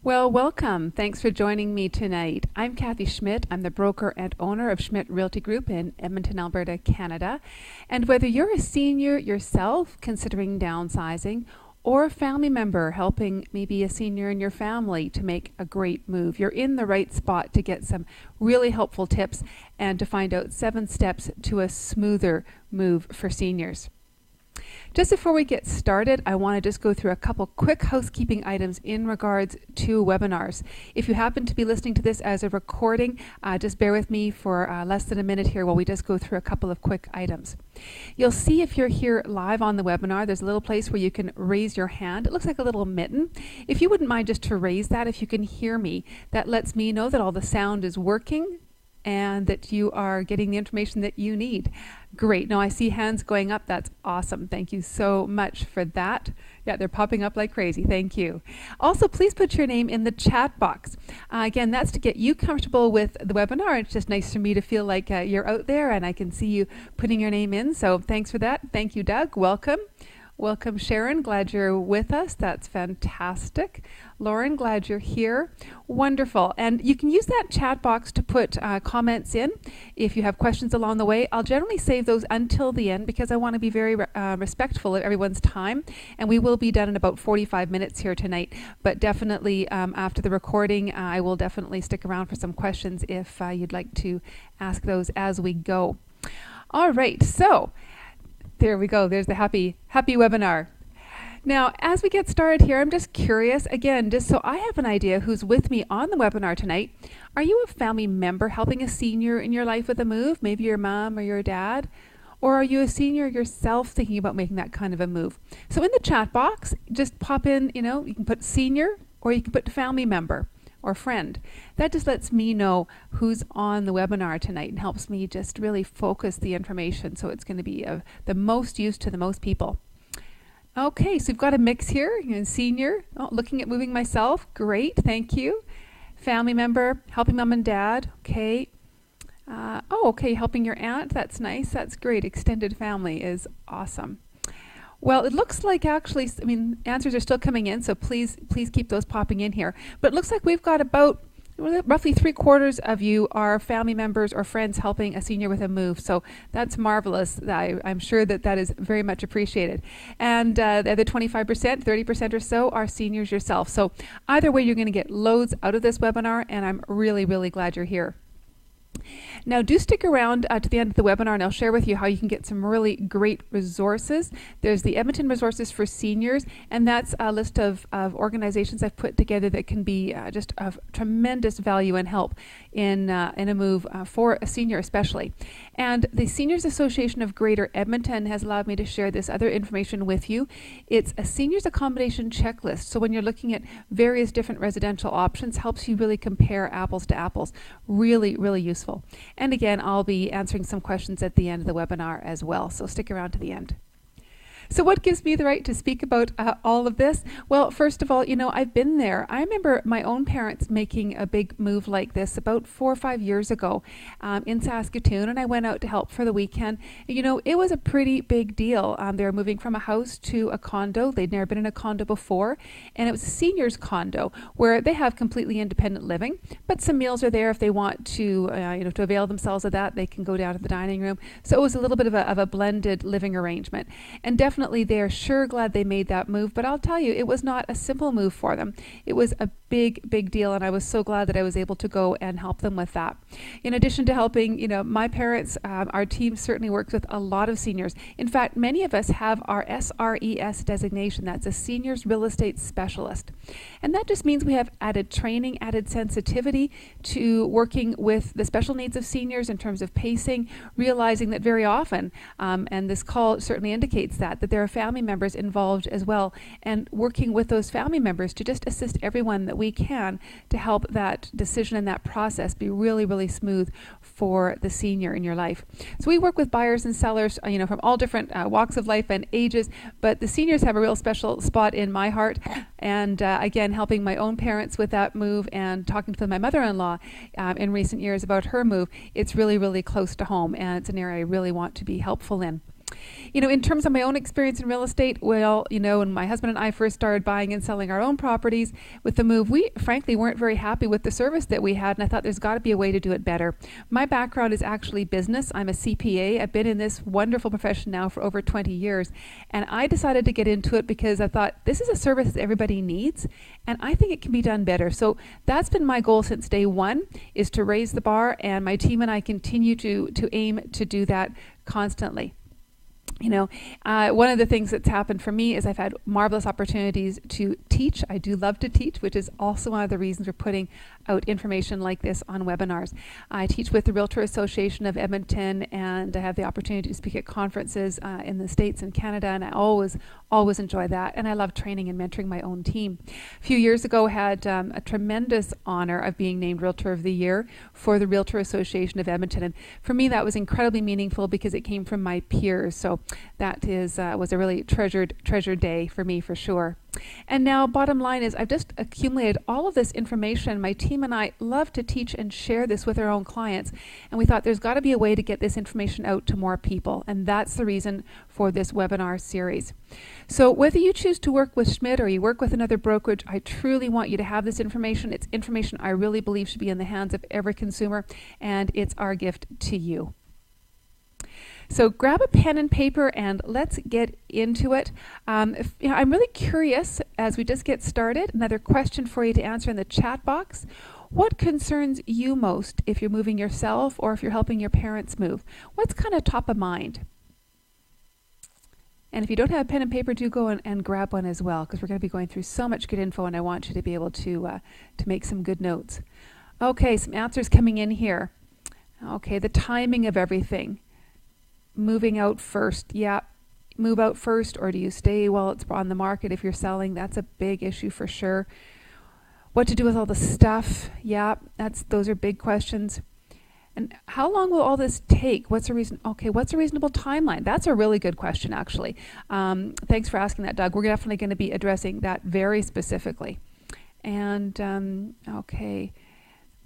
Well, welcome. Thanks for joining me tonight. I'm Kathy Schmidt. I'm the broker and owner of Schmidt Realty Group in Edmonton, Alberta, Canada. And whether you're a senior yourself considering downsizing or a family member helping maybe a senior in your family to make a great move, you're in the right spot to get some really helpful tips and to find out 7 steps to a smoother move for seniors. Just before we get started, I want to just go through a couple quick housekeeping items in regards to webinars. If you happen to be listening to this as a recording, just bear with me for less than a minute here while we just go through a couple of quick items. You'll see if you're here live on the webinar, there's a little place where you can raise your hand. It looks like a little mitten. If you wouldn't mind just to raise that, if you can hear me, that lets me know that all the sound is working and that you are getting the information that you need. Great. Now I see hands going up. That's awesome. Thank you so much for that. Yeah, they're popping up like crazy. Thank you. Also, please put your name in the chat box. Again, that's to get you comfortable with the webinar. It's just nice for me to feel like you're out there and I can see you putting your name in. So thanks for that. Thank you, Doug. Welcome. Welcome, Sharon. Glad you're with us. That's fantastic. Lauren, glad you're here. Wonderful. And you can use that chat box to put comments in if you have questions along the way. I'll generally save those until the end because I want to be very respectful of everyone's time. And we will be done in about 45 minutes here tonight. But definitely after the recording, I will definitely stick around for some questions if you'd like to ask those as we go. All right. So there we go. There's the happy webinar. Now, as we get started here, I'm just curious, again, just so I have an idea who's with me on the webinar tonight. Are you a family member helping a senior in your life with a move? Maybe your mom or your dad? Or are you a senior yourself thinking about making that kind of a move? So in the chat box, just pop in, you can put senior or you can put family member or friend. That just lets me know who's on the webinar tonight and helps me just really focus the information so it's going to be of the most use to the most people. Okay, so we've got a mix here. Senior, looking at moving myself. Great, thank you. Family member, helping mom and dad. Okay. Okay, helping your aunt. That's nice. That's great. Extended family is awesome. Well, it looks like actually, answers are still coming in, so please keep those popping in here. But it looks like we've got about roughly 3/4 of you are family members or friends helping a senior with a move. So that's marvelous. I'm sure that is very much appreciated. And the other 25%, 30% or so are seniors yourself. So either way, you're going to get loads out of this webinar, and I'm really, really glad you're here. Now do stick around to the end of the webinar and I'll share with you how you can get some really great resources. There's the Edmonton Resources for Seniors, and that's a list of organizations I've put together that can be just of tremendous value and help in a move for a senior especially. And the Seniors Association of Greater Edmonton has allowed me to share this other information with you. It's a seniors accommodation checklist. So when you're looking at various different residential options, helps you really compare apples to apples. Really, really useful. And again, I'll be answering some questions at the end of the webinar as well, so stick around to the end. So what gives me the right to speak about all of this? Well, first of all, I've been there. I remember my own parents making a big move like this about 4 or 5 years ago in Saskatoon, and I went out to help for the weekend. It was a pretty big deal. They were moving from a house to a condo. They'd never been in a condo before, and it was a seniors condo where they have completely independent living, but some meals are there if they want to, to avail themselves of that. They can go down to the dining room. So it was a little bit of a blended living arrangement, and definitely they are sure glad they made that move, but I'll tell you, it was not a simple move for them. It was a big deal, and I was so glad that I was able to go and help them with that. In addition to helping, my parents, our team certainly works with a lot of seniors. In fact, many of us have our SRES designation. That's a Seniors Real Estate Specialist. And that just means we have added training, added sensitivity to working with the special needs of seniors in terms of pacing, realizing that very often, and this call certainly indicates that there are family members involved as well, and working with those family members to just assist everyone that we can to help that decision and that process be really, really smooth for the senior in your life. So we work with buyers and sellers, from all different walks of life and ages, but the seniors have a real special spot in my heart. And again, helping my own parents with that move and talking to my mother-in-law in recent years about her move, it's really, really close to home, and it's an area I really want to be helpful in. In terms of my own experience in real estate, well, when my husband and I first started buying and selling our own properties with the move, we frankly weren't very happy with the service that we had, and I thought there's got to be a way to do it better. My background is actually business. I'm a CPA. I've been in this wonderful profession now for over 20 years, and I decided to get into it because I thought this is a service that everybody needs, and I think it can be done better. So that's been my goal since day one, is to raise the bar, and my team and I continue to aim to do that constantly. One of the things that's happened for me is I've had marvelous opportunities to teach. I do love to teach, which is also one of the reasons we're putting out information like this on webinars. I teach with the Realtor Association of Edmonton, and I have the opportunity to speak at conferences in the States and Canada, and I always enjoy that. And I love training and mentoring my own team. A few years ago, I had a tremendous honor of being named Realtor of the Year for the Realtor Association of Edmonton. And for me, that was incredibly meaningful because it came from my peers. So that was a really treasured day for me, for sure. And now, bottom line is, I've just accumulated all of this information. My team and I love to teach and share this with our own clients, and we thought there's got to be a way to get this information out to more people, and that's the reason for this webinar series. So whether you choose to work with Schmidt or you work with another brokerage, I truly want you to have this information. It's information I really believe should be in the hands of every consumer, and it's our gift to you. So grab a pen and paper and let's get into it. I'm really curious, as we just get started, another question for you to answer in the chat box. What concerns you most if you're moving yourself or if you're helping your parents move? What's kind of top of mind? And if you don't have a pen and paper, do go and grab one as well, because we're going to be going through so much good info, and I want you to be able to make some good notes. Okay, some answers coming in here. Okay, the timing of everything. Moving out first. Yeah, move out first, or do you stay while it's on the market if you're selling? That's a big issue for sure. What to do with all the stuff? Yeah, those are big questions. And how long will all this take? What's a reasonable timeline? That's a really good question, actually. Thanks for asking that, Doug. We're definitely going to be addressing that very specifically. And okay.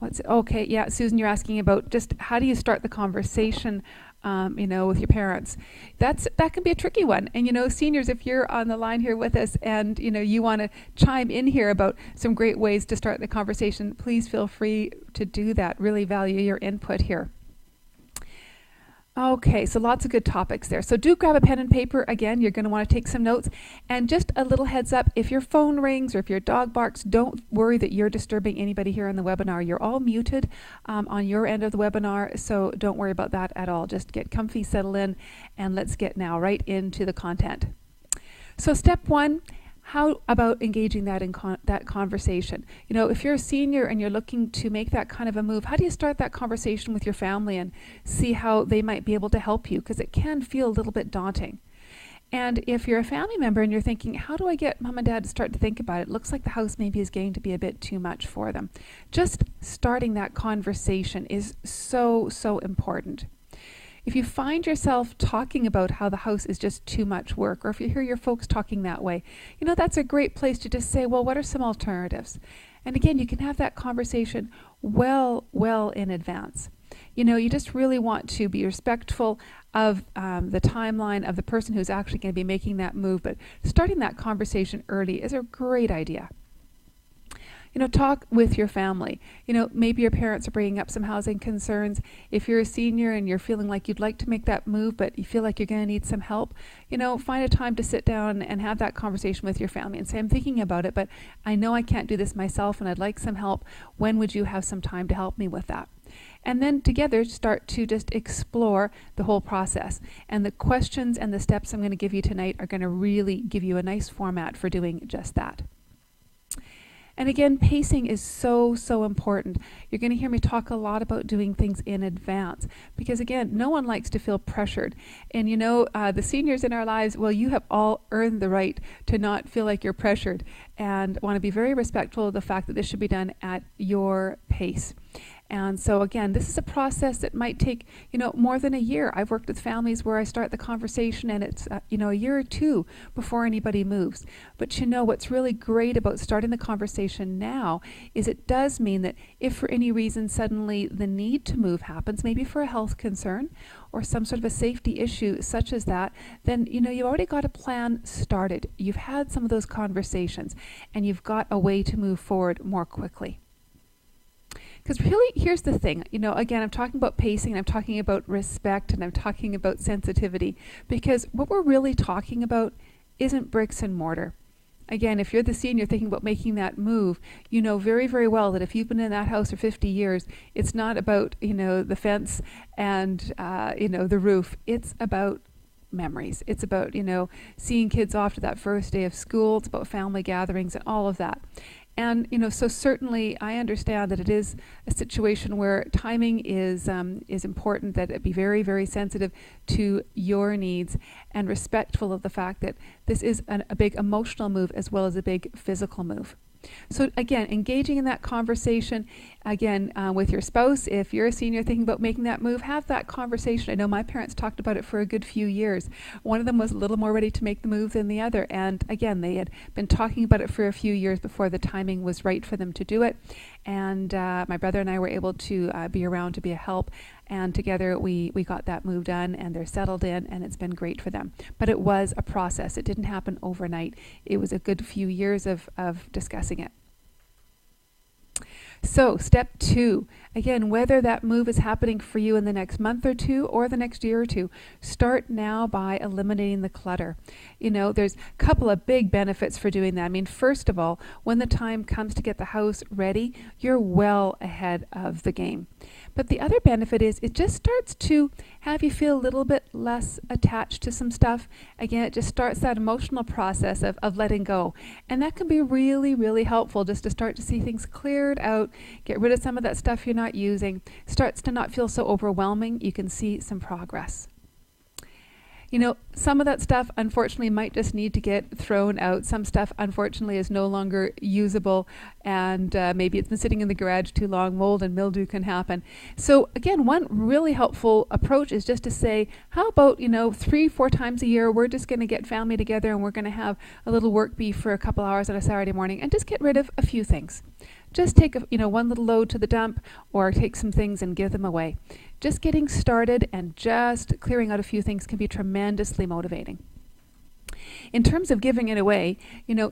Yeah, Susan, you're asking about just how do you start the conversation with your parents. That can be a tricky one. And seniors, if you're on the line here with us and you want to chime in here about some great ways to start the conversation, please feel free to do that. Really value your input here. Okay, so lots of good topics there. So do grab a pen and paper. Again, you're going to want to take some notes. And just a little heads up, if your phone rings or if your dog barks, don't worry that you're disturbing anybody here on the webinar. You're all muted on your end of the webinar, so don't worry about that at all. Just get comfy, settle in, and let's get now right into the content. So step one, how about engaging that in that conversation? If you're a senior and you're looking to make that kind of a move, how do you start that conversation with your family and see how they might be able to help you? Because it can feel a little bit daunting. And if you're a family member and you're thinking, how do I get mom and dad to start to think about it? It looks like the house maybe is getting to be a bit too much for them. Just starting that conversation is so, so important. If you find yourself talking about how the house is just too much work, or if you hear your folks talking that way, that's a great place to just say, well, what are some alternatives? And again, you can have that conversation well in advance. You just really want to be respectful of the timeline of the person who's actually going to be making that move, but starting that conversation early is a great idea. Talk with your family. Maybe your parents are bringing up some housing concerns. If you're a senior and you're feeling like you'd like to make that move, but you feel like you're going to need some help, find a time to sit down and have that conversation with your family and say, I'm thinking about it, but I know I can't do this myself and I'd like some help. When would you have some time to help me with that? And then together start to just explore the whole process. And the questions and the steps I'm going to give you tonight are going to really give you a nice format for doing just that. And again, pacing is so, so important. You're going to hear me talk a lot about doing things in advance because, again, no one likes to feel pressured. And the seniors in our lives, well, you have all earned the right to not feel like you're pressured and want to be very respectful of the fact that this should be done at your pace. And so again, this is a process that might take, more than a year. I've worked with families where I start the conversation and it's, a year or two before anybody moves. But what's really great about starting the conversation now is it does mean that if for any reason suddenly the need to move happens, maybe for a health concern or some sort of a safety issue such as that, then you've already got a plan started. You've had some of those conversations and you've got a way to move forward more quickly. Because really, here's the thing, again, I'm talking about pacing, and I'm talking about respect, and I'm talking about sensitivity, because what we're really talking about isn't bricks and mortar. Again, if you're the senior thinking about making that move, you know very, very well that if you've been in that house for 50 years, it's not about, the fence and, the roof. It's about memories. It's about, seeing kids off to that first day of school. It's about family gatherings and all of that. And, so certainly I understand that it is a situation where timing is important, that it be very, very sensitive to your needs and respectful of the fact that this is a big emotional move as well as a big physical move. So again, engaging in that conversation, again, with your spouse. If you're a senior thinking about making that move, have that conversation. I know my parents talked about it for a good few years. One of them was a little more ready to make the move than the other. And again, they had been talking about it for a few years before the timing was right for them to do it. And my brother and I were able to be around to be a help. And together we got that move done, and they're settled in, and it's been great for them. But it was a process. It didn't happen overnight. It was a good few years of discussing it. So step 2, again, whether that move is happening for you in the next month or two or the next year or two, start now by eliminating the clutter. There's a couple of big benefits for doing that. I mean, first of all, when the time comes to get the house ready, you're well ahead of the game. But the other benefit is it just starts to have you feel a little bit less attached to some stuff. Again, it just starts that emotional process of letting go. And that can be really, really helpful just to start to see things cleared out, get rid of some of that stuff you're not using, starts to not feel so overwhelming. You can see some progress. Some of that stuff, unfortunately, might just need to get thrown out. Some stuff, unfortunately, is no longer usable, and maybe it's been sitting in the garage too long. Mold and mildew can happen. So again, one really helpful approach is just to say, how about, 3-4 times a year, we're just going to get family together and we're going to have a little work bee for a couple hours on a Saturday morning and just get rid of a few things. Just take one little load to the dump, or take some things and give them away. Just getting started and just clearing out a few things can be tremendously motivating. In terms of giving it away,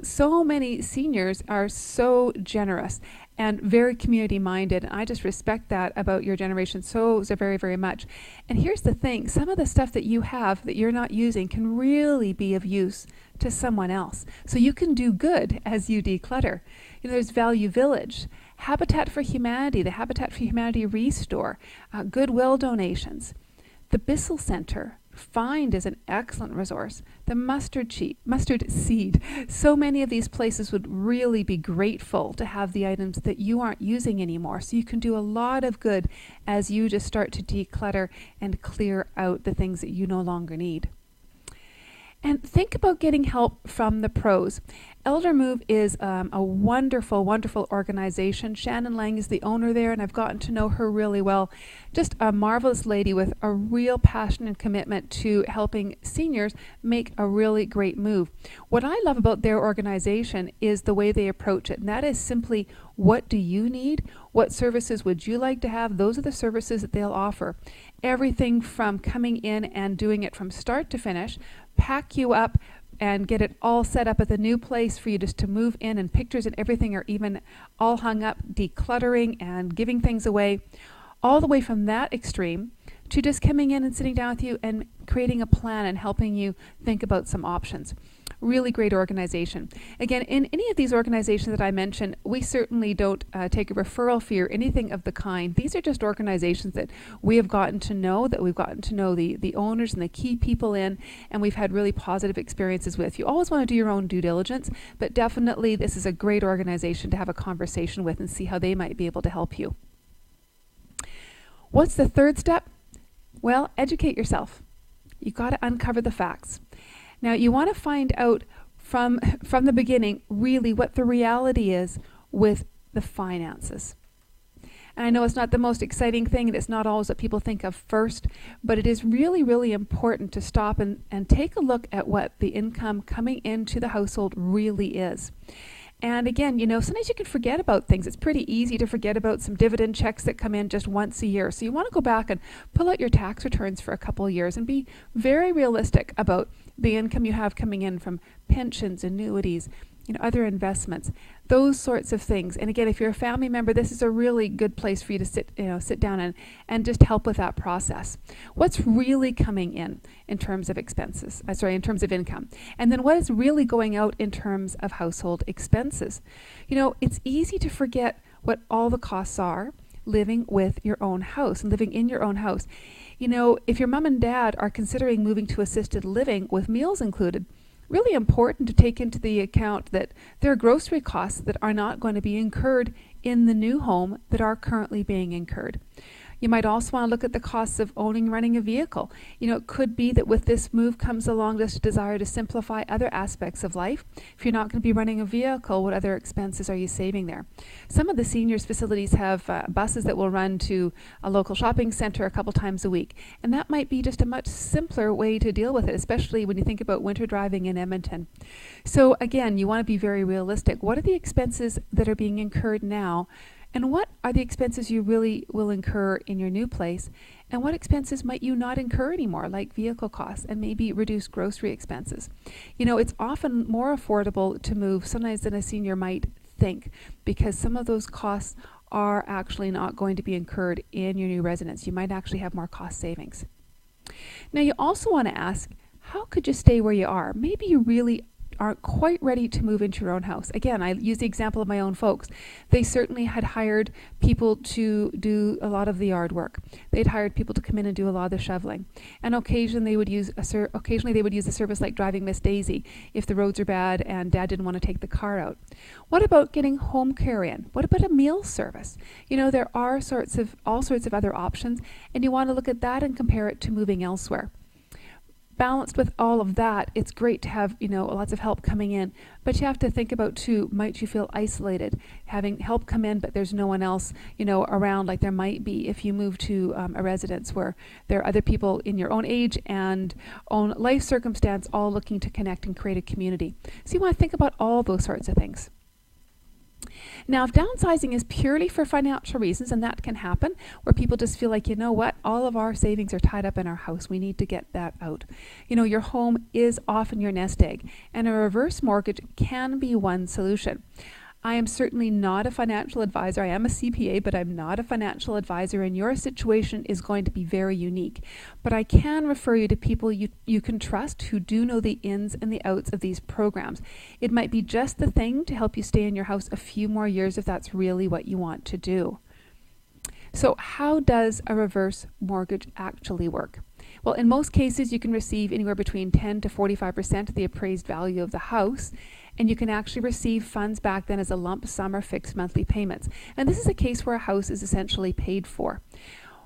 so many seniors are so generous and very community minded, and I just respect that about your generation so very, very much. And here's the thing, some of the stuff that you have that you're not using can really be of use to someone else. So you can do good as you declutter. There's Value Village, Habitat for Humanity, the Habitat for Humanity Restore, Goodwill donations, the Bissell Center. Find is an excellent resource. The mustard seed. So many of these places would really be grateful to have the items that you aren't using anymore. So you can do a lot of good as you just start to declutter and clear out the things that you no longer need. And think about getting help from the pros. Eldermove is a wonderful, wonderful organization. Shannon Lang is the owner there, and I've gotten to know her really well. Just a marvelous lady with a real passion and commitment to helping seniors make a really great move. What I love about their organization is the way they approach it, and that is simply, what do you need? What services would you like to have? Those are the services that they'll offer. Everything from coming in and doing it from start to finish, pack you up and get it all set up at the new place for you just to move in, and pictures and everything are even all hung up, decluttering and giving things away, all the way from that extreme to just coming in and sitting down with you and creating a plan and helping you think about some options. Really great organization. Again, in any of these organizations that I mentioned, we certainly don't take a referral fee or anything of the kind. These are just organizations that we have gotten to know, that we've gotten to know the owners and the key people in, and we've had really positive experiences with. You always want to do your own due diligence, but definitely this is a great organization to have a conversation with and see how they might be able to help you. What's the third step? Well, educate yourself. You've got to uncover the facts. Now, you want to find out from the beginning really what the reality is with the finances. And I know it's not the most exciting thing, and it's not always what people think of first, but it is really, really important to stop and take a look at what the income coming into the household really is. And again, sometimes you can forget about things. It's pretty easy to forget about some dividend checks that come in just once a year. So you want to go back and pull out your tax returns for a couple of years and be very realistic about the income you have coming in from pensions, annuities, other investments, those sorts of things. And again, if you're a family member, this is a really good place for you to sit down and just help with that process. What's really coming in terms of expenses? In terms of income. And then what is really going out in terms of household expenses? It's easy to forget what all the costs are living with your own house and living in your own house. If your mom and dad are considering moving to assisted living with meals included, really important to take into the account that there are grocery costs that are not going to be incurred in the new home that are currently being incurred. You might also want to look at the costs of owning and running a vehicle. It could be that with this move comes along this desire to simplify other aspects of life. If you're not going to be running a vehicle, what other expenses are you saving there? Some of the seniors facilities have buses that will run to a local shopping center a couple times a week. And that might be just a much simpler way to deal with it, especially when you think about winter driving in Edmonton. So again, you want to be very realistic. What are the expenses that are being incurred now? And what are the expenses you really will incur in your new place? And what expenses might you not incur anymore, like vehicle costs and maybe reduced grocery expenses? It's often more affordable to move sometimes than a senior might think, because some of those costs are actually not going to be incurred in your new residence. You might actually have more cost savings. Now, you also want to ask, how could you stay where you are? Maybe you really aren't quite ready to move into your own house. Again, I use the example of my own folks. They certainly had hired people to do a lot of the yard work. They'd hired people to come in and do a lot of the shoveling. And occasionally they would use a service like Driving Miss Daisy if the roads are bad and Dad didn't want to take the car out. What about getting home care in? What about a meal service? There are all sorts of other options, and you want to look at that and compare it to moving elsewhere. Balanced with all of that, it's great to have, lots of help coming in, but you have to think about too, might you feel isolated, having help come in, but there's no one else, around like there might be if you move to a residence where there are other people in your own age and own life circumstance all looking to connect and create a community. So you want to think about all those sorts of things. Now, if downsizing is purely for financial reasons, and that can happen, where people just feel like, all of our savings are tied up in our house, we need to get that out. Your home is often your nest egg, and a reverse mortgage can be one solution. I am certainly not a financial advisor. I am a CPA, but I'm not a financial advisor, and your situation is going to be very unique. But I can refer you to people you can trust who do know the ins and the outs of these programs. It might be just the thing to help you stay in your house a few more years if that's really what you want to do. So how does a reverse mortgage actually work? Well, in most cases, you can receive anywhere between 10 to 45% of the appraised value of the house, and you can actually receive funds back then as a lump sum or fixed monthly payments. And this is a case where a house is essentially paid for.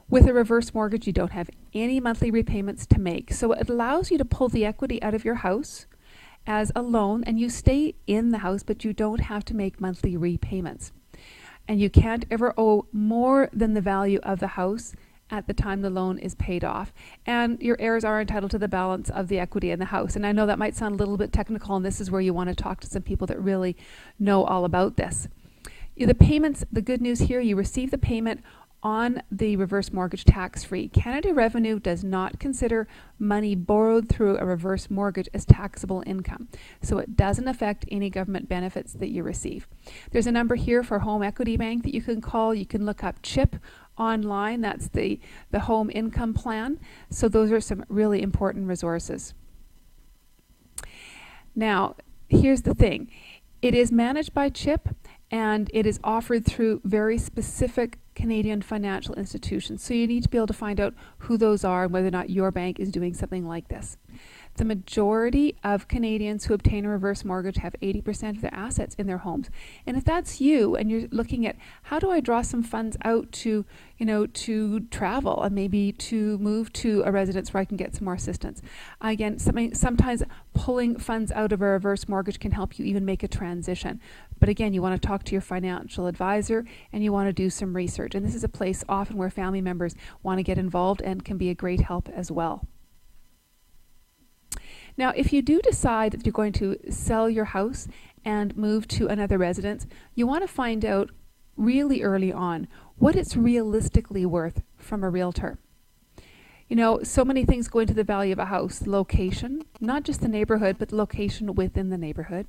With a reverse mortgage, you don't have any monthly repayments to make, so it allows you to pull the equity out of your house as a loan, and you stay in the house, but you don't have to make monthly repayments. And you can't ever owe more than the value of the house at the time the loan is paid off. And your heirs are entitled to the balance of the equity in the house. And I know that might sound a little bit technical, and this is where you want to talk to some people that really know all about this. The payments, the good news here, you receive the payment on the reverse mortgage tax-free. Canada Revenue does not consider money borrowed through a reverse mortgage as taxable income, so it doesn't affect any government benefits that you receive. There's a number here for Home Equity Bank that you can call. You can look up CHIP online. That's the home income plan. So those are some really important resources. Now, here's the thing. It is managed by CHIP, and it is offered through very specific Canadian financial institutions. So you need to be able to find out who those are and whether or not your bank is doing something like this. The majority of Canadians who obtain a reverse mortgage have 80% of their assets in their homes. And if that's you and you're looking at how do I draw some funds out to, to travel and maybe to move to a residence where I can get some more assistance. Again, sometimes pulling funds out of a reverse mortgage can help you even make a transition. But again, you want to talk to your financial advisor and you want to do some research. And this is a place often where family members want to get involved and can be a great help as well. Now, if you do decide that you're going to sell your house and move to another residence, you want to find out really early on what it's realistically worth from a realtor. So many things go into the value of a house. Location, not just the neighborhood, but the location within the neighborhood.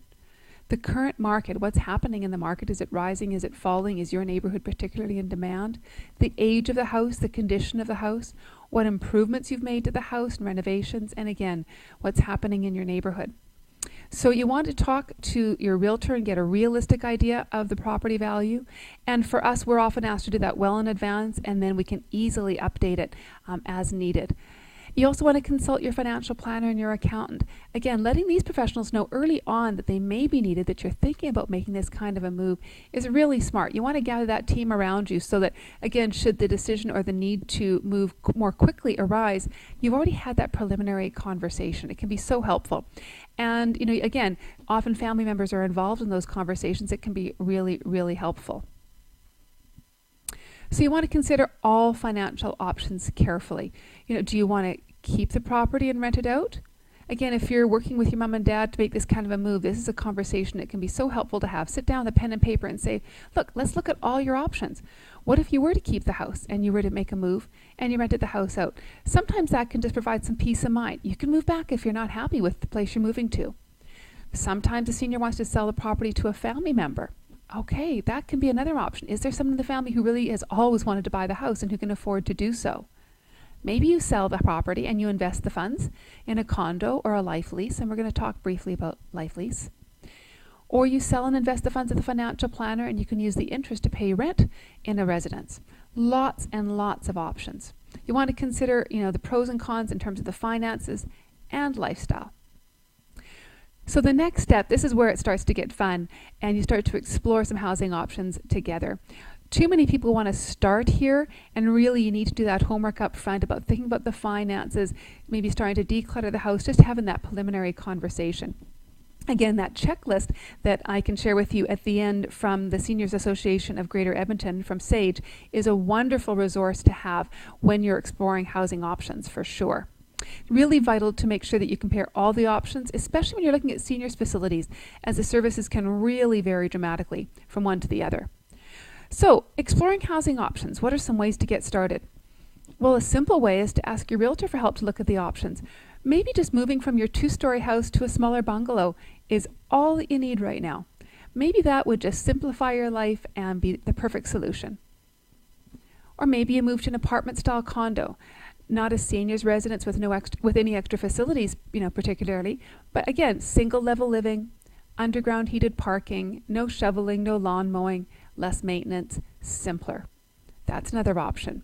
The current market, what's happening in the market? Is it rising? Is it falling? Is your neighborhood particularly in demand? The age of the house, the condition of the house, what improvements you've made to the house and renovations, and again, what's happening in your neighborhood. So you want to talk to your realtor and get a realistic idea of the property value. And for us, we're often asked to do that well in advance, and then we can easily update it as needed. You also want to consult your financial planner and your accountant. Again, letting these professionals know early on that they may be needed, that you're thinking about making this kind of a move, is really smart. You want to gather that team around you so that, again, should the decision or the need to move more quickly arise, you've already had that preliminary conversation. It can be so helpful. And, again, often family members are involved in those conversations. It can be really, really helpful. So you want to consider all financial options carefully. Do you want to keep the property and rent it out? Again, if you're working with your mom and dad to make this kind of a move, this is a conversation that can be so helpful to have. Sit down with a pen and paper and say, look, let's look at all your options. What if you were to keep the house and you were to make a move and you rented the house out? Sometimes that can just provide some peace of mind. You can move back if you're not happy with the place you're moving to. Sometimes a senior wants to sell the property to a family member. Okay, that can be another option. Is there someone in the family who really has always wanted to buy the house and who can afford to do so? Maybe you sell the property and you invest the funds in a condo or a life lease, and we're going to talk briefly about life lease. Or you sell and invest the funds with a financial planner and you can use the interest to pay rent in a residence. Lots and lots of options. You want to consider, the pros and cons in terms of the finances and lifestyle. So the next step, this is where it starts to get fun and you start to explore some housing options together. Too many people want to start here, and really you need to do that homework up front about thinking about the finances, maybe starting to declutter the house, just having that preliminary conversation. Again, that checklist that I can share with you at the end from the Seniors Association of Greater Edmonton, from SAGE, is a wonderful resource to have when you're exploring housing options for sure. Really vital to make sure that you compare all the options, especially when you're looking at seniors facilities, as the services can really vary dramatically from one to the other. So, exploring housing options, what are some ways to get started? Well, a simple way is to ask your realtor for help to look at the options. Maybe just moving from your 2-story house to a smaller bungalow is all that you need right now. Maybe that would just simplify your life and be the perfect solution. Or maybe you move to an apartment-style condo. Not a seniors residence with any extra facilities, particularly, but again, single level living, underground heated parking, no shoveling, no lawn mowing, less maintenance, simpler. That's another option.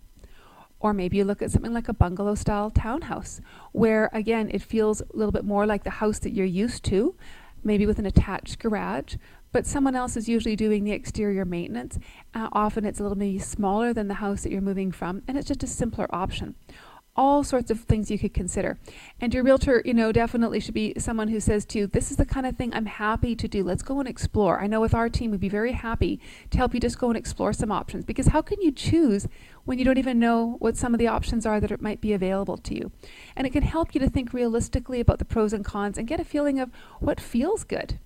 Or maybe you look at something like a bungalow style townhouse, where again, it feels a little bit more like the house that you're used to, maybe with an attached garage, but someone else is usually doing the exterior maintenance. Often it's a little maybe smaller than the house that you're moving from, and it's just a simpler option. All sorts of things you could consider. And your realtor, definitely should be someone who says to you, this is the kind of thing I'm happy to do. Let's go and explore. I know with our team, we'd be very happy to help you just go and explore some options, because how can you choose when you don't even know what some of the options are that might be available to you? And it can help you to think realistically about the pros and cons and get a feeling of what feels good.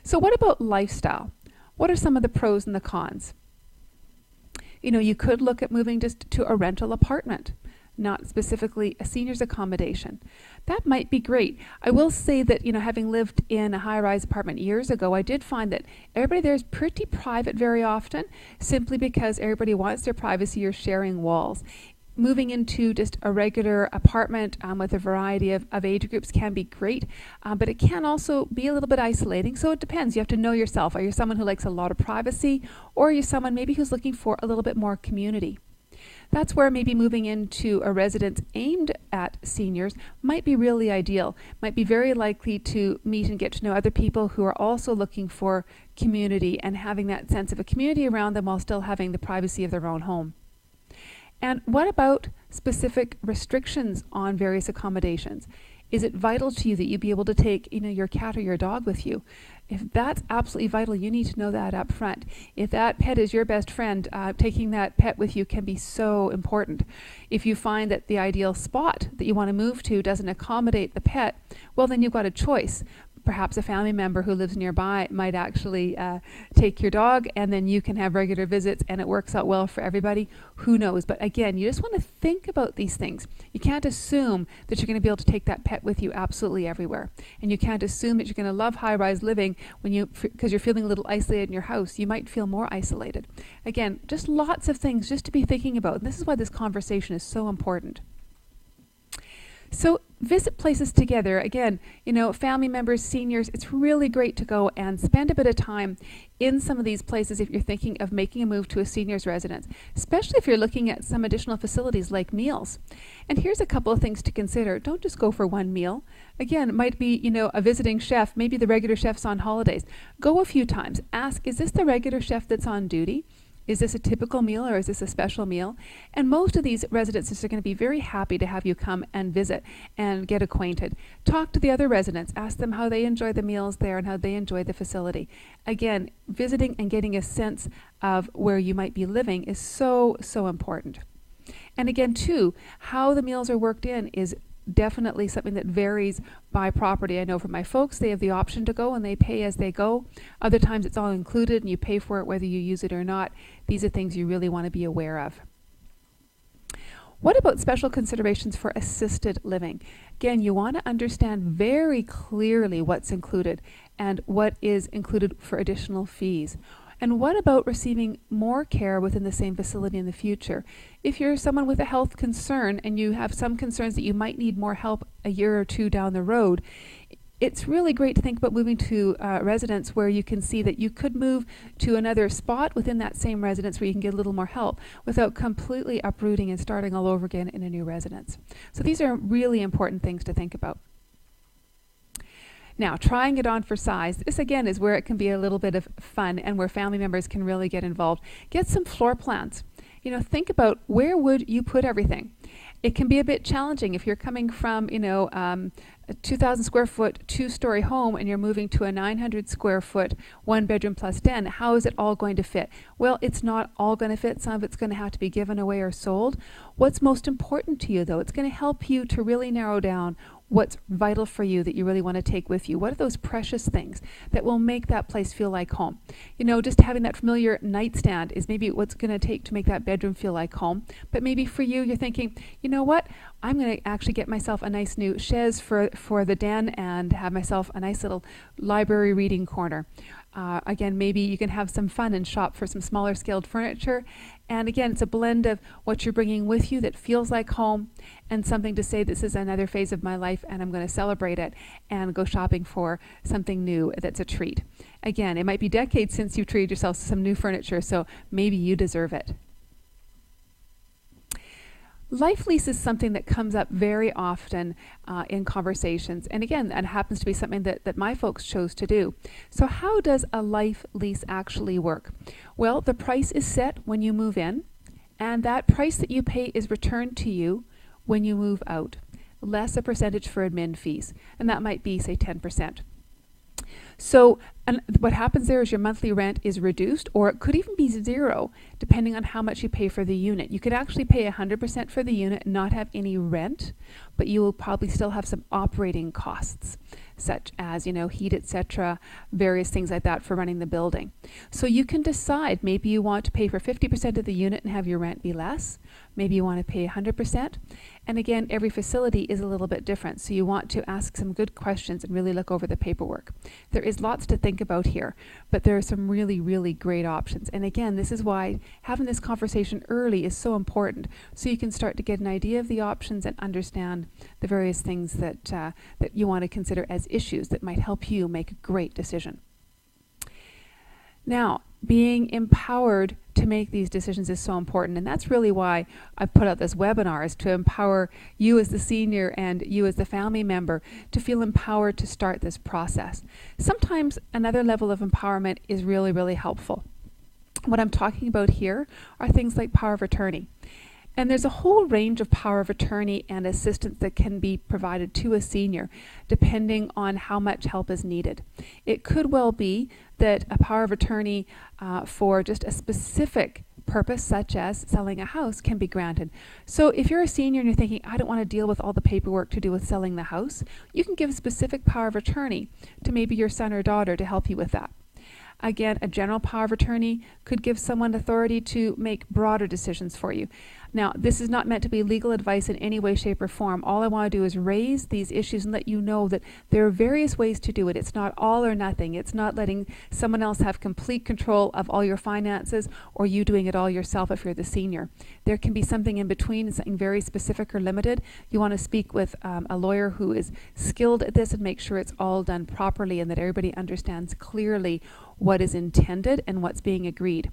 So what about lifestyle? What are some of the pros and the cons? You could look at moving just to a rental apartment, not specifically a seniors accommodation. That might be great. I will say that, having lived in a high-rise apartment years ago, I did find that everybody there is pretty private very often, simply because everybody wants their privacy or sharing walls. Moving into just a regular apartment with a variety of age groups can be great, but it can also be a little bit isolating. So it depends. You have to know yourself. Are you someone who likes a lot of privacy, or are you someone maybe who's looking for a little bit more community? That's where maybe moving into a residence aimed at seniors might be really ideal, might be very likely to meet and get to know other people who are also looking for community and having that sense of a community around them while still having the privacy of their own home. And what about specific restrictions on various accommodations? Is it vital to you that you be able to take, your cat or your dog with you? If that's absolutely vital, you need to know that up front. If that pet is your best friend, taking that pet with you can be so important. If you find that the ideal spot that you want to move to doesn't accommodate the pet, well, then you've got a choice. Perhaps a family member who lives nearby might actually take your dog, and then you can have regular visits and it works out well for everybody. Who knows? But again, you just want to think about these things. You can't assume that you're going to be able to take that pet with you absolutely everywhere. And you can't assume that you're going to love high-rise living because you're feeling a little isolated in your house. You might feel more isolated. Again, just lots of things just to be thinking about. And this is why this conversation is so important. So visit places together. Again, family members, seniors, it's really great to go and spend a bit of time in some of these places if you're thinking of making a move to a senior's residence, especially if you're looking at some additional facilities like meals. And here's a couple of things to consider. Don't just go for one meal. Again, it might be, a visiting chef, maybe the regular chef's on holidays. Go a few times. Ask, is this the regular chef that's on duty? Is this a typical meal or is this a special meal? And most of these residences are going to be very happy to have you come and visit and get acquainted. Talk to the other residents. Ask them how they enjoy the meals there and how they enjoy the facility. Again, visiting and getting a sense of where you might be living is so, so important. And again, too, how the meals are worked in is definitely something that varies by property. I know for my folks, they have the option to go and they pay as they go. Other times it's all included and you pay for it whether you use it or not. These are things you really want to be aware of. What about special considerations for assisted living? Again, you want to understand very clearly what's included and what is included for additional fees. And what about receiving more care within the same facility in the future? If you're someone with a health concern and you have some concerns that you might need more help a year or two down the road, it's really great to think about moving to a residence where you can see that you could move to another spot within that same residence where you can get a little more help without completely uprooting and starting all over again in a new residence. So these are really important things to think about. Now, trying it on for size. This again is where it can be a little bit of fun and where family members can really get involved. Get some floor plans. Think about where would you put everything. It can be a bit challenging if you're coming from, a 2,000 square foot, 2-story home and you're moving to a 900 square foot, 1-bedroom plus den. How is it all going to fit? Well, it's not all going to fit. Some of it's going to have to be given away or sold. What's most important to you, though? It's going to help you to really narrow down what's vital for you that you really want to take with you. What are those precious things that will make that place feel like home? Just having that familiar nightstand is maybe what's going to take to make that bedroom feel like home. But maybe for you, you're thinking, you know what? I'm going to actually get myself a nice new chaise for the den and have myself a nice little library reading corner. Again, maybe you can have some fun and shop for some smaller scaled furniture. And again, it's a blend of what you're bringing with you that feels like home and something to say this is another phase of my life and I'm going to celebrate it and go shopping for something new that's a treat. Again, it might be decades since you treated yourself to some new furniture, so maybe you deserve it. Life lease is something that comes up very often in conversations. And again, that happens to be something that my folks chose to do. So how does a life lease actually work? Well, the price is set when you move in, and that price that you pay is returned to you when you move out, less a percentage for admin fees. And that might be, say, 10%. So what happens there is your monthly rent is reduced, or it could even be zero, depending on how much you pay for the unit. You could actually pay 100% for the unit and not have any rent, but you will probably still have some operating costs, such as, heat, etc., various things like that for running the building. So you can decide, maybe you want to pay for 50% of the unit and have your rent be less. Maybe you want to pay 100%. And again, every facility is a little bit different, so you want to ask some good questions and really look over the paperwork. There is lots to think about here, but there are some really, really great options. And again, this is why having this conversation early is so important, so you can start to get an idea of the options and understand the various things that you want to consider as issues that might help you make a great decision. Now, being empowered to make these decisions is so important. And that's really why I put out this webinar, is to empower you as the senior and you as the family member to feel empowered to start this process. Sometimes another level of empowerment is really, really helpful. What I'm talking about here are things like power of attorney. And there's a whole range of power of attorney and assistance that can be provided to a senior depending on how much help is needed. It could well be that a power of attorney for just a specific purpose, such as selling a house, can be granted. So if you're a senior and you're thinking, I don't want to deal with all the paperwork to do with selling the house, you can give a specific power of attorney to maybe your son or daughter to help you with that. Again, a general power of attorney could give someone authority to make broader decisions for you. Now, this is not meant to be legal advice in any way, shape, or form. All I want to do is raise these issues and let you know that there are various ways to do it. It's not all or nothing. It's not letting someone else have complete control of all your finances or you doing it all yourself if you're the senior. There can be something in between, something very specific or limited. You want to speak with a lawyer who is skilled at this and make sure it's all done properly and that everybody understands clearly what is intended and what's being agreed.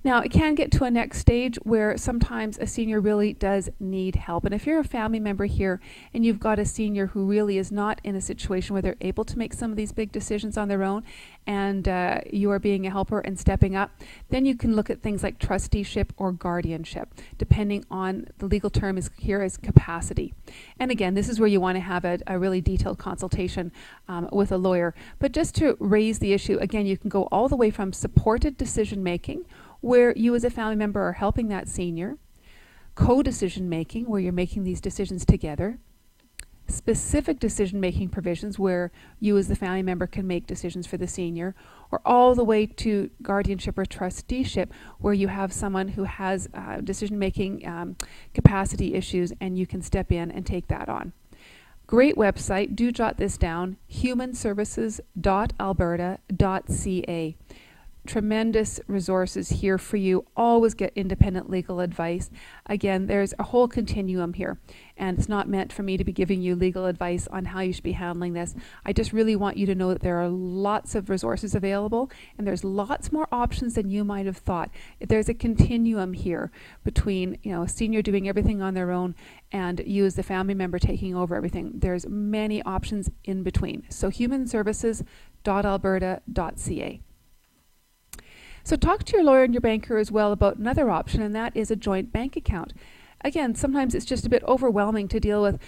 Now, it can get to a next stage where sometimes a senior really does need help. And if you're a family member here and you've got a senior who really is not in a situation where they're able to make some of these big decisions on their own, and you are being a helper and stepping up, then you can look at things like trusteeship or guardianship, depending on the legal term here is capacity. And again, this is where you want to have a really detailed consultation with a lawyer. But just to raise the issue, again, you can go all the way from supported decision making, where you as a family member are helping that senior, co-decision making, where you're making these decisions together, specific decision-making provisions where you as the family member can make decisions for the senior, or all the way to guardianship or trusteeship, where you have someone who has decision-making capacity issues and you can step in and take that on. Great website, do jot this down, humanservices.alberta.ca. Tremendous resources here for you. Always get independent legal advice. Again, there's a whole continuum here, and it's not meant for me to be giving you legal advice on how you should be handling this. I just really want you to know that there are lots of resources available, and there's lots more options than you might have thought. There's a continuum here between, a senior doing everything on their own and you as the family member taking over everything. There's many options in between. So humanservices.alberta.ca. So talk to your lawyer and your banker as well about another option, and that is a joint bank account. Again, sometimes it's just a bit overwhelming to deal with,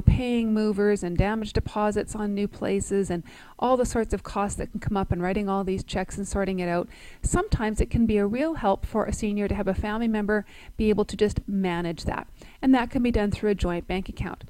paying movers and damage deposits on new places and all the sorts of costs that can come up and writing all these checks and sorting it out. Sometimes it can be a real help for a senior to have a family member be able to just manage that. And that can be done through a joint bank account.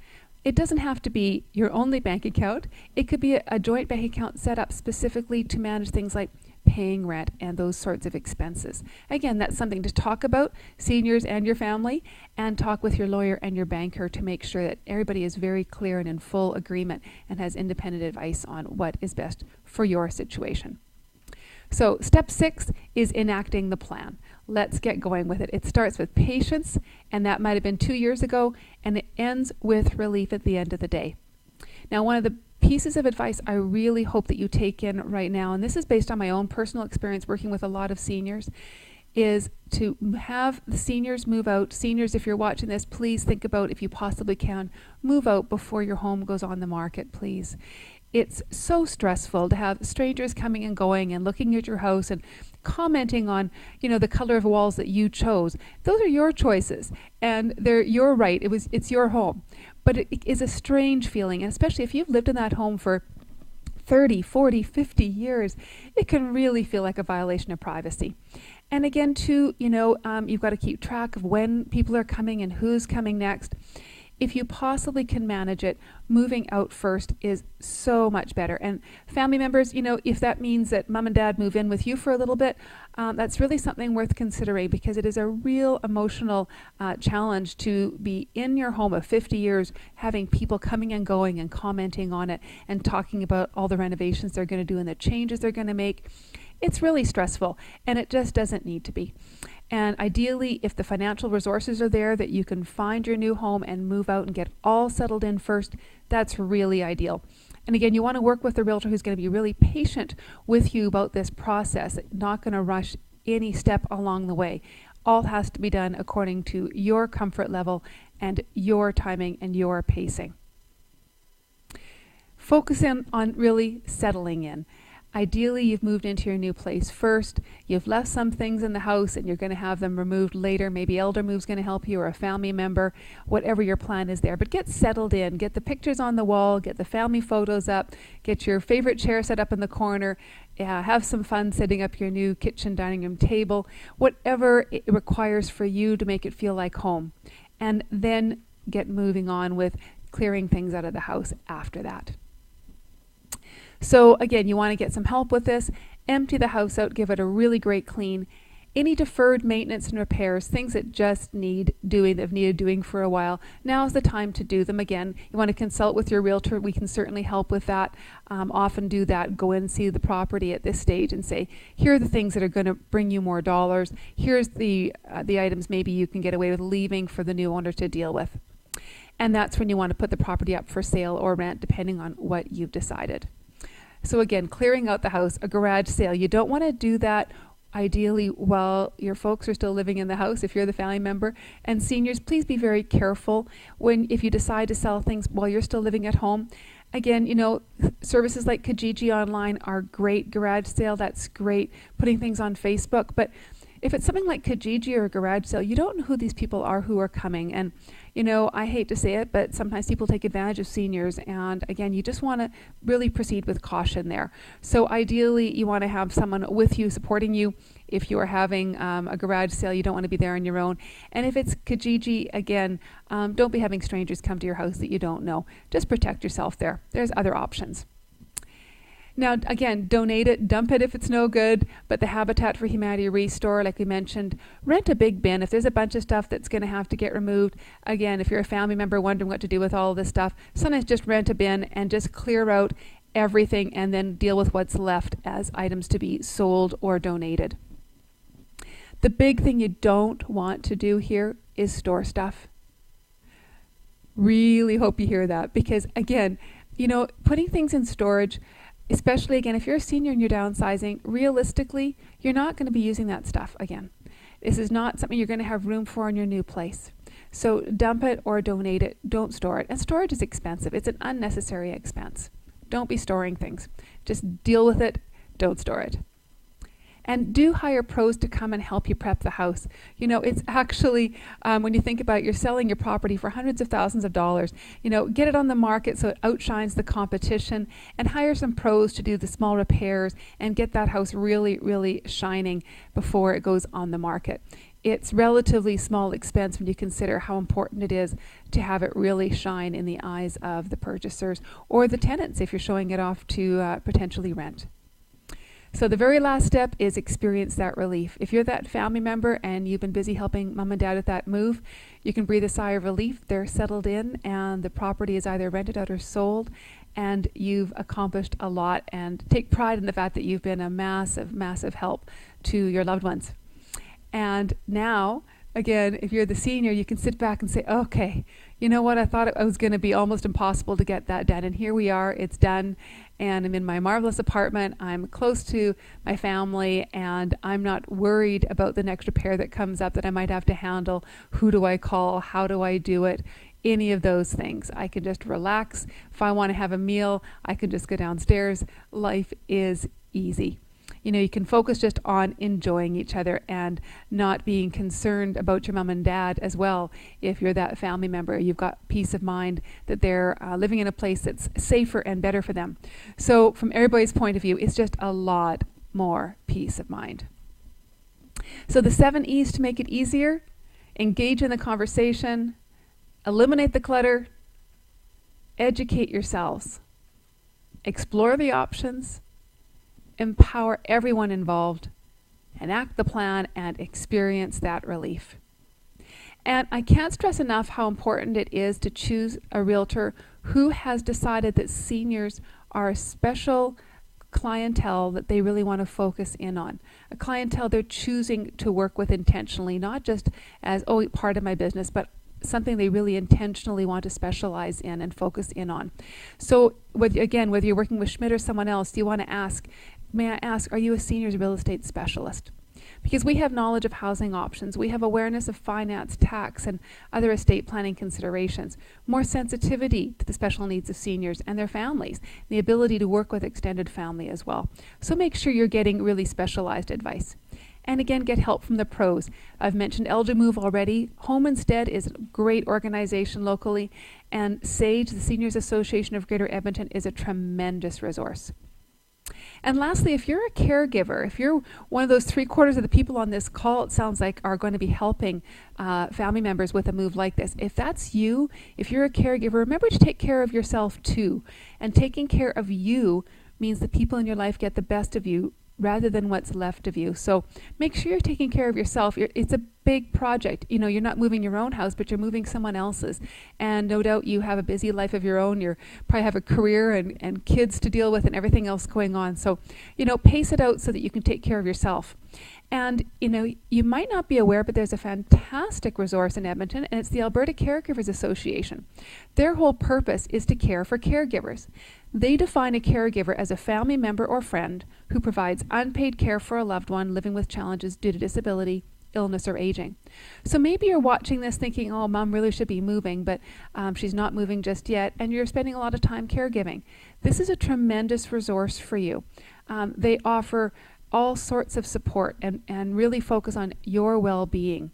It doesn't have to be your only bank account. It could be a joint bank account set up specifically to manage things like paying rent and those sorts of expenses. Again, that's something to talk about, seniors and your family, and talk with your lawyer and your banker to make sure that everybody is very clear and in full agreement and has independent advice on what is best for your situation. So step 6 is enacting the plan. Let's get going with it. It starts with patience, and that might have been 2 years ago, and it ends with relief at the end of the day. Now, one of the pieces of advice I really hope that you take in right now, and this is based on my own personal experience working with a lot of seniors, is to have the seniors move out. Seniors, if you're watching this, please think about, if you possibly can, move out before your home goes on the market, please. It's so stressful to have strangers coming and going and looking at your house and commenting on, the color of walls that you chose. Those are your choices, and they're your right. It's your home. But it is a strange feeling, and especially if you've lived in that home for 30, 40, 50 years, it can really feel like a violation of privacy. And again, too, you've got to keep track of when people are coming and who's coming next. If you possibly can manage it, moving out first is so much better. And family members, if that means that mom and dad move in with you for a little bit, that's really something worth considering, because it is a real emotional challenge to be in your home of 50 years, having people coming and going and commenting on it and talking about all the renovations they're going to do and the changes they're going to make. It's really stressful, and it just doesn't need to be. And ideally, if the financial resources are there that you can find your new home and move out and get all settled in first, that's really ideal. And again, you want to work with a realtor who's going to be really patient with you about this process, not going to rush any step along the way. All has to be done according to your comfort level and your timing and your pacing. Focus in on really settling in. Ideally, you've moved into your new place first. You've left some things in the house and you're going to have them removed later. Maybe elder move's going to help you, or a family member, whatever your plan is there. But get settled in. Get the pictures on the wall. Get the family photos up. Get your favorite chair set up in the corner. Have some fun setting up your new kitchen dining room table. Whatever it requires for you to make it feel like home. And then get moving on with clearing things out of the house after that. So again, you want to get some help with this. Empty the house out, give it a really great clean. Any deferred maintenance and repairs, things that just need doing, that have needed doing for a while, now's the time to do them. Again, you want to consult with your realtor. We can certainly help with that. Often do that. Go in and see the property at this stage and say, here are the things that are going to bring you more dollars. Here's the items maybe you can get away with leaving for the new owner to deal with. And that's when you want to put the property up for sale or rent, depending on what you've decided. So again, clearing out the house, a garage sale. You don't want to do that ideally while your folks are still living in the house, if you're the family member. And seniors, please be very careful if you decide to sell things while you're still living at home. Again, services like Kijiji Online are great. Garage sale, that's great. Putting things on Facebook. But if it's something like Kijiji or a garage sale, you don't know who these people are who are coming. And I hate to say it, but sometimes people take advantage of seniors. And again, you just want to really proceed with caution there. So ideally, you want to have someone with you, supporting you. If you are having a garage sale, you don't want to be there on your own. And if it's Kijiji, again, don't be having strangers come to your house that you don't know. Just protect yourself there. There's other options. Now, again, donate it, dump it if it's no good, but the Habitat for Humanity Restore, like we mentioned, rent a big bin. If there's a bunch of stuff that's going to have to get removed, again, if you're a family member wondering what to do with all of this stuff, sometimes just rent a bin and just clear out everything and then deal with what's left as items to be sold or donated. The big thing you don't want to do here is store stuff. Really hope you hear that, because again, putting things in storage, especially again, if you're a senior and you're downsizing, realistically, you're not going to be using that stuff again. This is not something you're going to have room for in your new place. So dump it or donate it. Don't store it. And storage is expensive. It's an unnecessary expense. Don't be storing things. Just deal with it. Don't store it. And do hire pros to come and help you prep the house. It's actually, when you think about it, you're selling your property for hundreds of thousands of dollars. Get it on the market so it outshines the competition, and hire some pros to do the small repairs and get that house really, really shining before it goes on the market. It's relatively small expense when you consider how important it is to have it really shine in the eyes of the purchasers or the tenants if you're showing it off to potentially rent. So the very last step is experience that relief. If you're that family member and you've been busy helping mom and dad with that move, you can breathe a sigh of relief. They're settled in and the property is either rented out or sold, and you've accomplished a lot, and take pride in the fact that you've been a massive, massive help to your loved ones. And now, again, if you're the senior, you can sit back and say, okay, you know what, I thought it was going to be almost impossible to get that done, and here we are, it's done. And I'm in my marvelous apartment, I'm close to my family, and I'm not worried about the next repair that comes up that I might have to handle. Who do I call? How do I do it? Any of those things. I can just relax. If I want to have a meal, I can just go downstairs. Life is easy. You can focus just on enjoying each other and not being concerned about your mom and dad as well. If you're that family member, you've got peace of mind that they're living in a place that's safer and better for them. So from everybody's point of view, it's just a lot more peace of mind. So the 7 E's to make it easier: engage in the conversation, eliminate the clutter, educate yourselves, explore the options, empower everyone involved, enact the plan, and experience that relief. And I can't stress enough how important it is to choose a realtor who has decided that seniors are a special clientele that they really want to focus in on. A clientele they're choosing to work with intentionally, not just as, part of my business, but something they really intentionally want to specialize in and focus in on. So whether you're working with Schmidt or someone else, you want to ask, may I ask, are you a seniors real estate specialist? Because we have knowledge of housing options, we have awareness of finance, tax, and other estate planning considerations, more sensitivity to the special needs of seniors and their families, the ability to work with extended family as well. So make sure you're getting really specialized advice. And again, get help from the pros. I've mentioned Eldermove already. Home Instead is a great organization locally, and SAGE, the Seniors Association of Greater Edmonton, is a tremendous resource. And lastly, if you're a caregiver, if you're one of those 3/4 of the people on this call, it sounds like are going to be helping family members with a move like this. If that's you, if you're a caregiver, remember to take care of yourself too. And taking care of you means the people in your life get the best of you rather than what's left of you. So make sure you're taking care of yourself. It's a big project. You know, you're not moving your own house, but you're moving someone else's. And no doubt you have a busy life of your own. You probably have a career and kids to deal with and everything else going on. So, you know, pace it out so that you can take care of yourself. And, you know, you might not be aware, but there's a fantastic resource in Edmonton, and it's the Alberta Caregivers Association. Their whole purpose is to care for caregivers. They define a caregiver as a family member or friend who provides unpaid care for a loved one living with challenges due to disability, illness, or aging. So maybe you're watching this thinking, oh, mom really should be moving, but she's not moving just yet, and you're spending a lot of time caregiving. This is a tremendous resource for you. They offer all sorts of support and really focus on your well-being.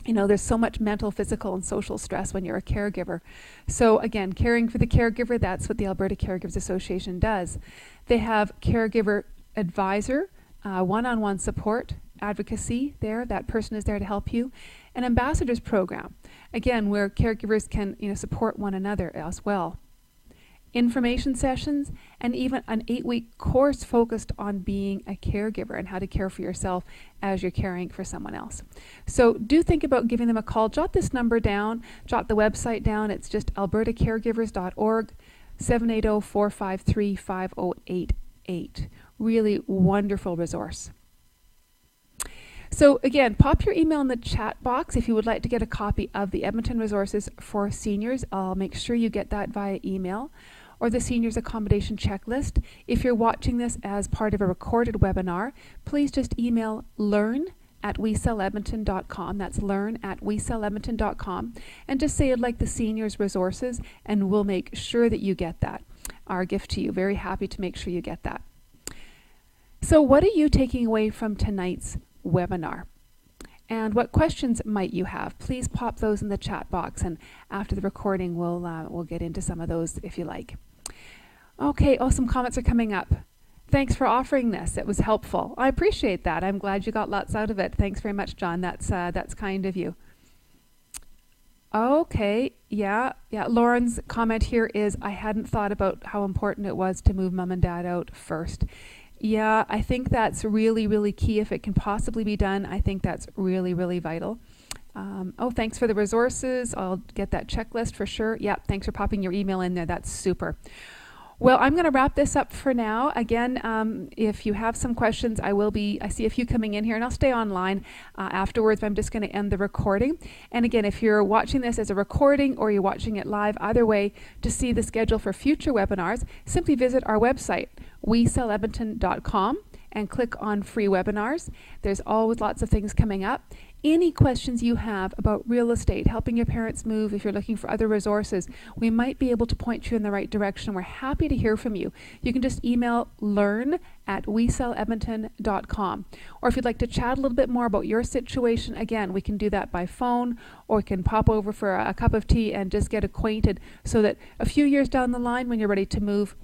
You know, there's so much mental, physical, and social stress when you're a caregiver. So again, caring for the caregiver, that's what the Alberta Caregivers Association does. They have caregiver advisor, one-on-one support, advocacy there, that person is there to help you, an ambassadors program, again, where caregivers can, you know, support one another as well. Information sessions, and even an 8-week course focused on being a caregiver and how to care for yourself as you're caring for someone else. So do think about giving them a call. Jot this number down, jot the website down. It's just albertacaregivers.org, 780-453-5088. Really wonderful resource. So again, pop your email in the chat box if you would like to get a copy of the Edmonton Resources for Seniors. I'll make sure you get that via email, or the Seniors Accommodation Checklist. If you're watching this as part of a recorded webinar, please just email learn@weselledmonton.com. That's learn@weselledmonton.com, and just say you'd like the Seniors Resources, and we'll make sure that you get that. Our gift to you. Very happy to make sure you get that. So what are you taking away from tonight's webinar? And what questions might you have? Please pop those in the chat box, and after the recording we'll get into some of those if you like. Okay, some comments are coming up. Thanks for offering this. It was helpful. I appreciate that. I'm glad you got lots out of it. Thanks very much, John. That's kind of you. Okay, yeah. Lauren's comment here is, I hadn't thought about how important it was to move mom and dad out first. Yeah, I think that's really, really key. If it can possibly be done, I think that's really, really vital. Thanks for the resources. I'll get that checklist for sure. Yeah, thanks for popping your email in there. That's super. Well, I'm going to wrap this up for now. Again, if you have some questions, I see a few coming in here, and I'll stay online afterwards, but I'm just going to end the recording. And again, if you're watching this as a recording or you're watching it live, either way, to see the schedule for future webinars, simply visit our website, weselledmonton.com, and click on free webinars. There's always lots of things coming up. Any questions you have about real estate, helping your parents move, if you're looking for other resources, we might be able to point you in the right direction. We're happy to hear from you. You can just email learn@weselledmonton.com. Or if you'd like to chat a little bit more about your situation, again, we can do that by phone, or we can pop over for a cup of tea and just get acquainted, so that a few years down the line when you're ready to move,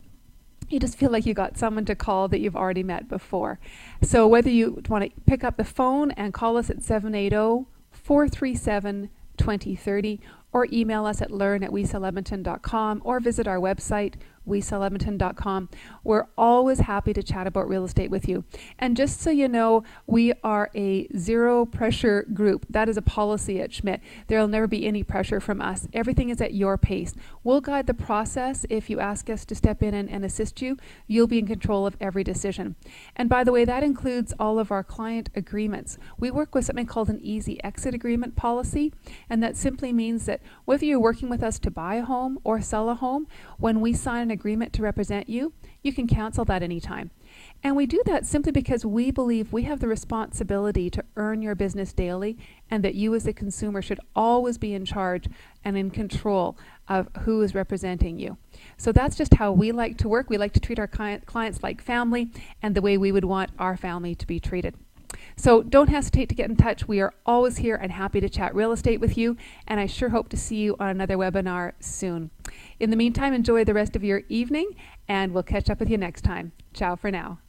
you just feel like you got someone to call that you've already met before. So whether you want to pick up the phone and call us at 780-437-2030, or email us at learn@weselledmonton.com, or visit our website, weselledmonton.com. We're always happy to chat about real estate with you. And just so you know, we are a zero pressure group. That is a policy at Schmidt. There will never be any pressure from us. Everything is at your pace. We'll guide the process. If you ask us to step in and assist you, you'll be in control of every decision. And by the way, that includes all of our client agreements. We work with something called an easy exit agreement policy, and that simply means that whether you're working with us to buy a home or sell a home, when we sign an agreement to represent you, you can cancel that anytime. And we do that simply because we believe we have the responsibility to earn your business daily, and that you as a consumer should always be in charge and in control of who is representing you. So that's just how we like to work. We like to treat our clients like family, and the way we would want our family to be treated. So don't hesitate to get in touch. We are always here and happy to chat real estate with you, and I sure hope to see you on another webinar soon. In the meantime, enjoy the rest of your evening, and we'll catch up with you next time. Ciao for now.